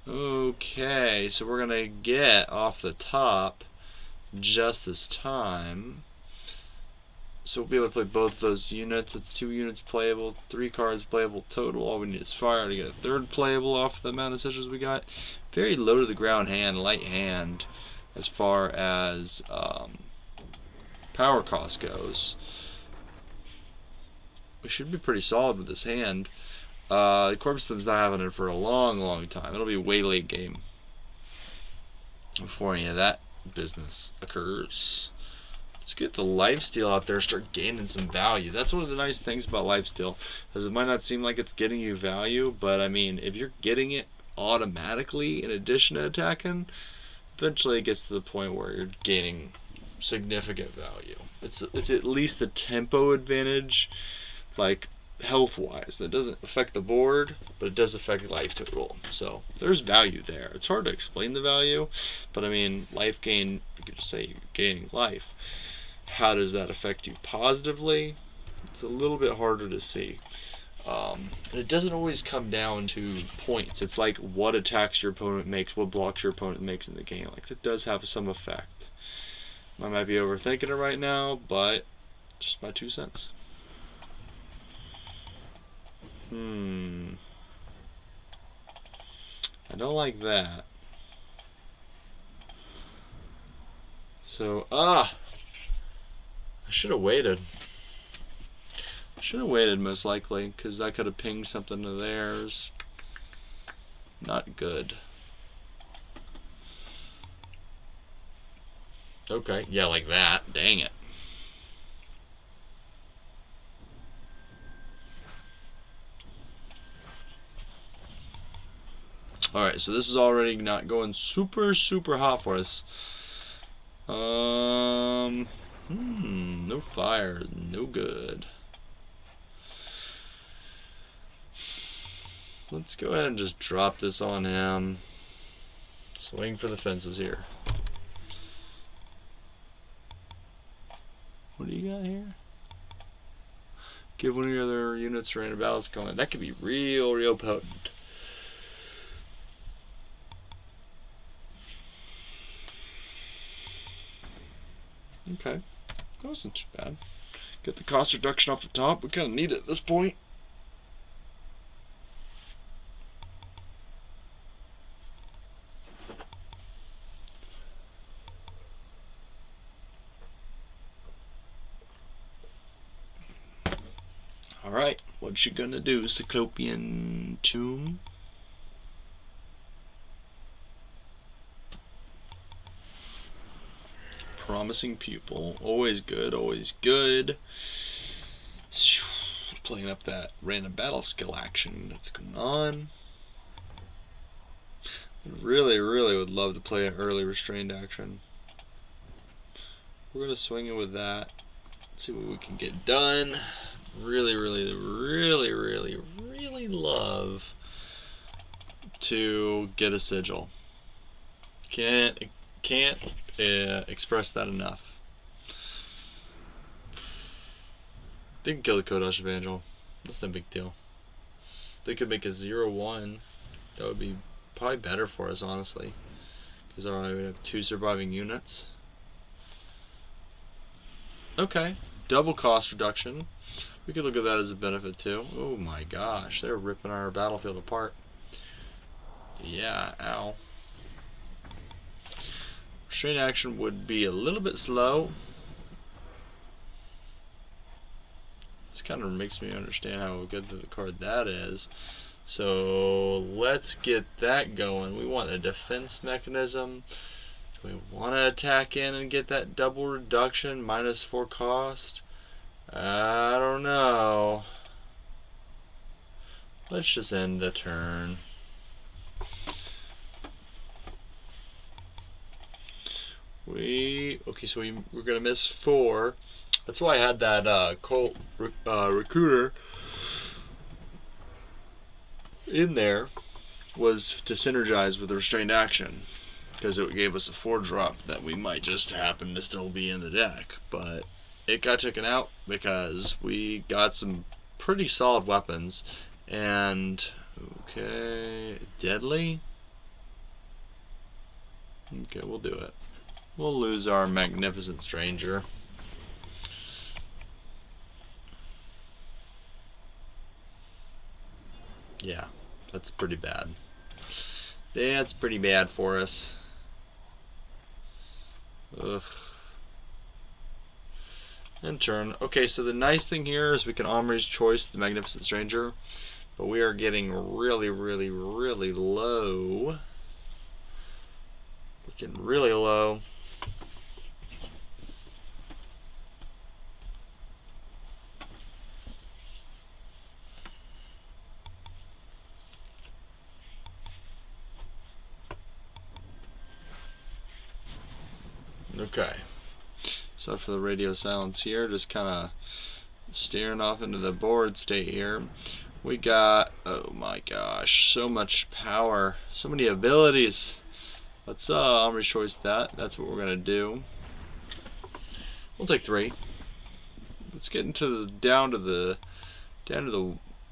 Okay, so we're gonna get off the top just this time. So we'll be able to play both those units. It's 2 units playable, 3 cards playable total. All we need is fire to get a 3rd playable off the amount of sigils we got. Very low to the ground hand, light hand, as far as power cost goes. We should be pretty solid with this hand. Corpse Thum's not having it for a long, long time. It'll be way late game before any of that business occurs. Let's get the lifesteal out there, start gaining some value. That's one of the nice things about lifesteal, is it might not seem like it's getting you value, but I mean, if you're getting it automatically in addition to attacking, eventually it gets to the point where you're gaining significant value. It's at least the tempo advantage, like health-wise. That doesn't affect the board, but it does affect life total. So there's value there. It's hard to explain the value, but I mean, life gain, you could just say you're gaining life. How does that affect you positively? It's a little bit harder to see. And it doesn't always come down to points. It's like what attacks your opponent makes, what blocks your opponent makes in the game. Like, it does have some effect. I might be overthinking it right now, but just my 2 cents. I don't like that. So, I should have waited. I should have waited most likely, because I could have pinged something to theirs. Not good. Okay, yeah, like that. Dang it. Alright, so this is already not going super, super hot for us. No fire, no good. Let's go ahead and just drop this on him. Swing for the fences here. Give one of your other units random battle skill. That could be real potent. Okay, that wasn't too bad. Get the cost reduction off the top. We kind of need it at this point. Alright, what you gonna do, Cyclopean Tomb? Promising pupil. Always good, always good. Playing up that random battle skill action that's going on. Really would love to play an early restrained action. We're gonna swing it with that. See what we can get done. Really love to get a sigil. Can't express that enough. They can kill the Kodash Evangel. That's no big deal. They could make a 0-1. That would be probably better for us, honestly. Because I would have 2 surviving units. Okay. Double cost reduction. We could look at that as a benefit too. Oh my gosh, they're ripping our battlefield apart. Yeah, ow. Restraint action would be a little bit slow. This kind of makes me understand how good of a card that is. So let's get that going. We want a defense mechanism. Do we want to attack in and get that double reduction, -4 cost? I don't know. Let's just end the turn. Okay, so we're gonna miss 4. That's why I had that Colt recruiter in there, was to synergize with the restrained action, because it gave us a 4-drop that we might just happen to still be in the deck, but it got taken out because we got some pretty solid weapons. And okay, deadly. Okay, we'll do it. We'll lose our magnificent stranger. Yeah, that's pretty bad. That's pretty bad for us. Ugh. And turn. Okay, so the nice thing here is we can Omri's Choice the Magnificent Stranger, but we are getting really low. We're getting really low. Okay. So for the radio silence here, just kind of steering off into the board state here. We got, oh my gosh, so much power, so many abilities. Let's Omri's Choice that. That's what we're gonna do. We'll take 3. Let's get into the down to the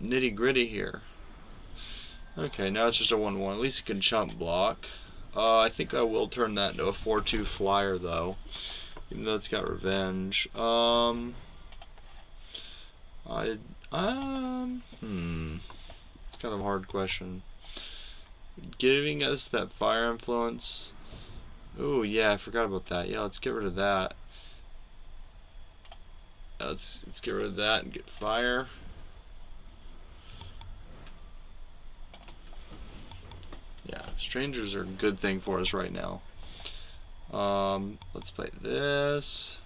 nitty gritty here. Okay, now it's just a 1-1. At least it can chump block. I think I will turn that into a 4-2 flyer though, even though it's got revenge. It's kind of a hard question. Giving us that fire influence. Oh yeah, I forgot about that. Yeah, let's get rid of that. Let's get rid of that and get fire. Yeah, strangers are a good thing for us right now. Let's play this.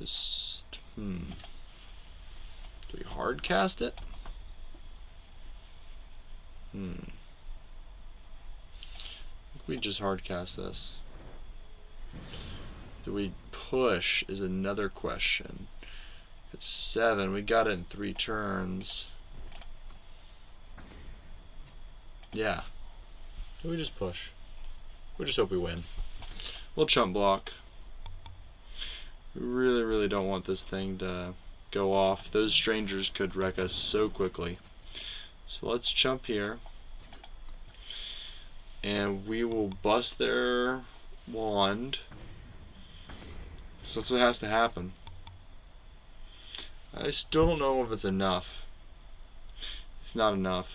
Do we hard cast it? We just hard cast this. Do we push is another question. It's 7. We got it in 3 turns. Yeah. We just push. We just hope we win. We'll chump block. We really don't want this thing to go off. Those strangers could wreck us so quickly. So let's jump here. And we will bust their wand. So that's what has to happen. I still don't know if it's enough. It's not enough.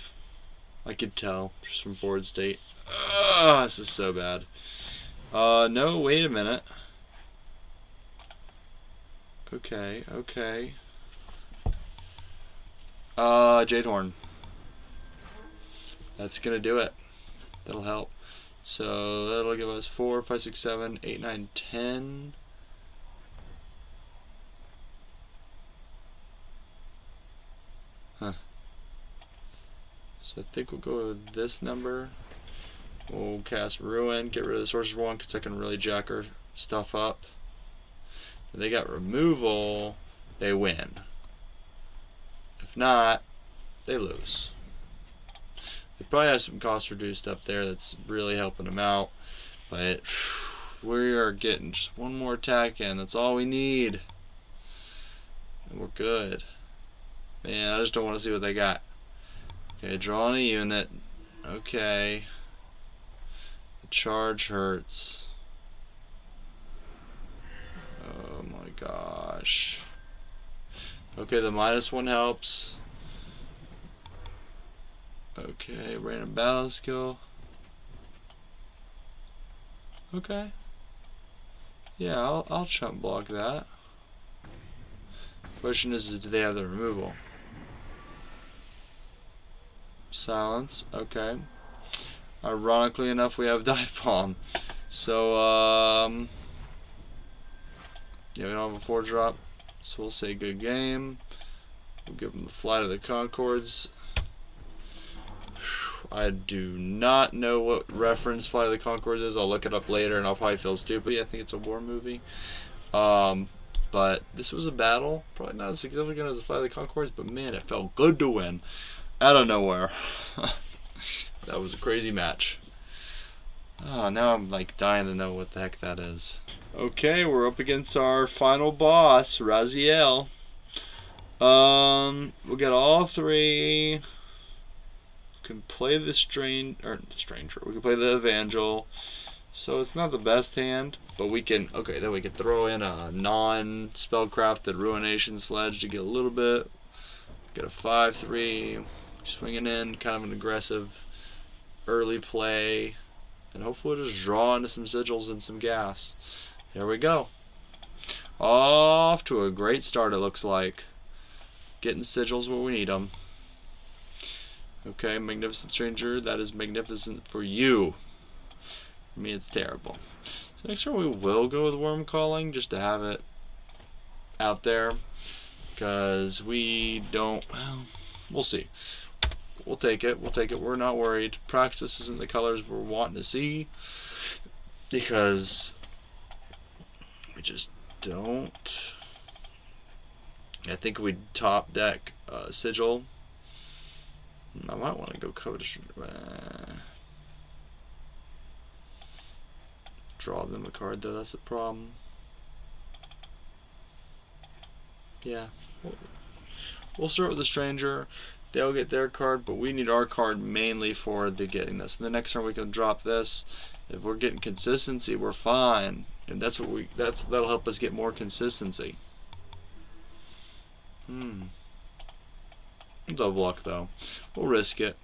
I could tell just from board state. Ugh, this is so bad. No, wait a minute. Okay, okay. Jade Horn. That's gonna do it. That'll help. So that'll give us 4, 5, 6, 7, 8, 9, 10. Huh. So I think we'll go with this number. We'll cast Ruin, get rid of the Sorcerer's Wand because I can really jack our stuff up. If they got removal, they win. If not, they lose. They probably have some cost reduced up there that's really helping them out. But we are getting just one more attack in. That's all we need. And we're good. Man, I just don't want to see what they got. Okay, drawing a unit. Okay. The charge hurts. Oh my gosh. Okay, the -1 helps. Okay, random battle skill. Okay. Yeah, I'll chump block that. Question is do they have the removal? Silence. Okay. Ironically enough, we have Dive Bomb. So, yeah, we don't have a 4-drop, so we'll say good game. We'll give them the Flight of the Conchords. I do not know what reference Flight of the Conchords is. I'll look it up later and I'll probably feel stupid. I think it's a war movie. But this was a battle. Probably not as significant as the Flight of the Conchords, but man, it felt good to win. Out of nowhere. That was a crazy match. Oh, now I'm like dying to know what the heck that is. Okay, we're up against our final boss, Raziel. We'll get all three. We can play the stranger. We can play the Evangel. So it's not the best hand, but we can. Okay, then we can throw in a non-spellcrafted Ruination Sledge to get a little bit. Get a 5/3, swinging in, kind of an aggressive early play, and hopefully we'll just draw into some sigils and some gas. Here we go. Off to a great start, it looks like. Getting sigils where we need them. Okay, Magnificent Stranger, that is magnificent for you. For me, it's terrible. So next turn we will go with Worm Calling, just to have it out there. Because we don't, well, we'll see. We'll take it, we're not worried. Praxis isn't the colors we're wanting to see. Because we just don't. I think we top deck Sigil. I might want to go Covetous. Draw them a card though, that's a problem. Yeah. We'll start with the Stranger. They'll get their card, but we need our card mainly for the getting this. And the next turn we can drop this. If we're getting consistency, we're fine. And that's what that'll help us get more consistency. Double luck though. We'll risk it.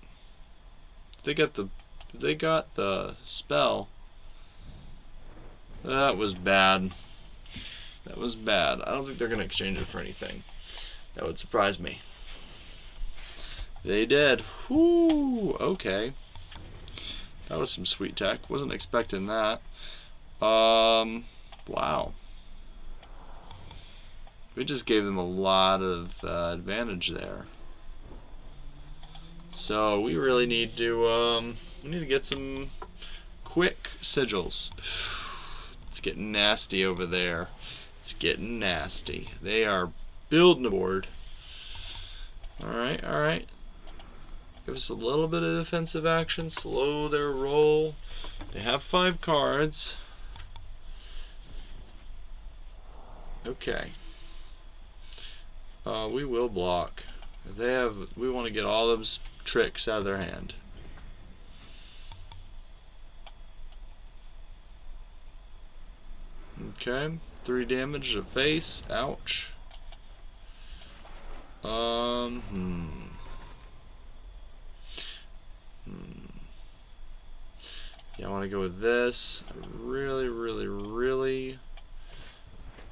They got the spell. That was bad. That was bad. I don't think they're gonna exchange it for anything. That would surprise me. They did. Whoo, okay. That was some sweet tech. Wasn't expecting that. Wow. We just gave them a lot of advantage there. So we really need to get some quick sigils. It's getting nasty over there. It's getting nasty. They are building a board. Alright, alright. Give us a little bit of defensive action, slow their roll. They have 5 cards. Okay. We will block. We want to get all those tricks out of their hand. Okay, 3 damage to face. Ouch. Yeah, I want to go with this. I really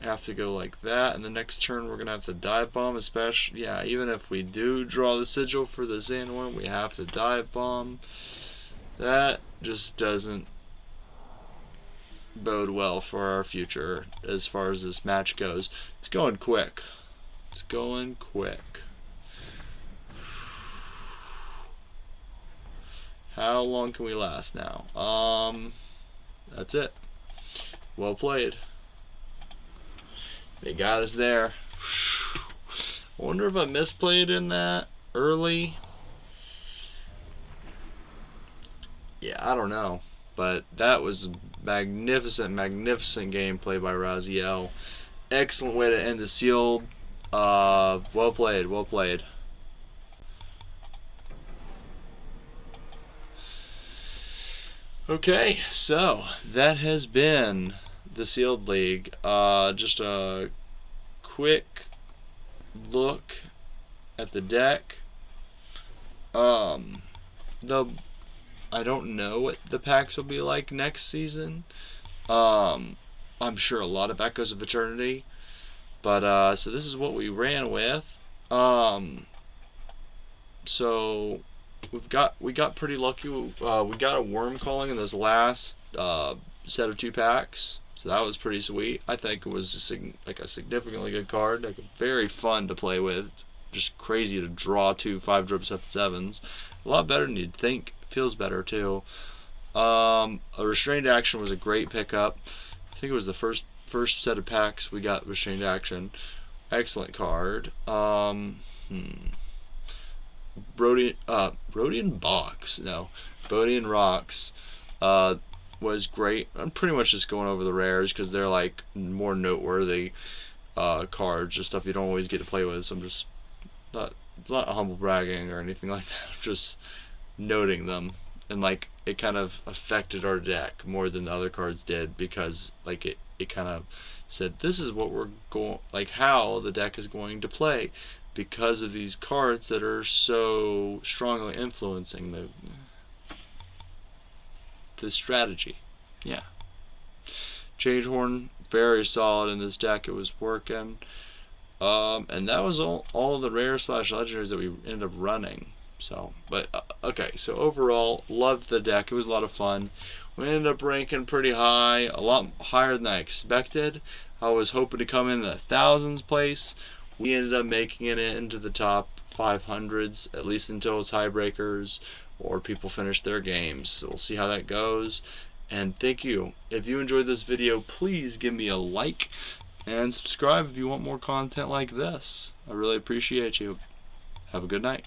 have to go like that. And the next turn we're going to have to dive bomb, especially, yeah, even if we do draw the sigil for the Xanor, we have to dive bomb. That just doesn't bode well for our future as far as this match goes. It's going quick. It's going quick. How long can we last now? That's it. Well played. They got us there. I wonder if I misplayed in that early. Yeah, I don't know. But that was magnificent gameplay by Raziel. Excellent way to end the sealed. Well played, well played. Okay, so that has been the Sealed League. Just a quick look at the deck. I don't know what the packs will be like next season. I'm sure a lot of Echoes of Eternity, but so this is what we ran with. So we got pretty lucky. We got a Worm Calling in this last set of 2 packs, so that was pretty sweet. I think it was a significantly good card, like very fun to play with. Just crazy to draw 2 5-drop 7/7s. A lot better than you'd think. Feels better too. A Restrained Action was a great pickup. I think it was the first set of packs we got Restrained Action. Excellent card. Rhodian Box. No, Bodian Rocks was great. I'm pretty much just going over the rares because they're like more noteworthy cards, just stuff you don't always get to play with. So I'm just it's not humble bragging or anything like that. I'm just noting them, and like it kind of affected our deck more than the other cards did because like it kind of said this is what we're going, like how the deck is going to play because of these cards that are so strongly influencing the strategy. Yeah. Jadehorn, very solid in this deck. It was working. And that was all the rare / legendaries that we ended up running. So, but okay, so overall, loved the deck. It was a lot of fun. We ended up ranking pretty high, a lot higher than I expected. I was hoping to come in the thousands place. We ended up making it into the top 500s, at least until tiebreakers or people finish their games. So we'll see how that goes. And thank you. If you enjoyed this video, please give me a like and subscribe if you want more content like this. I really appreciate you. Have a good night.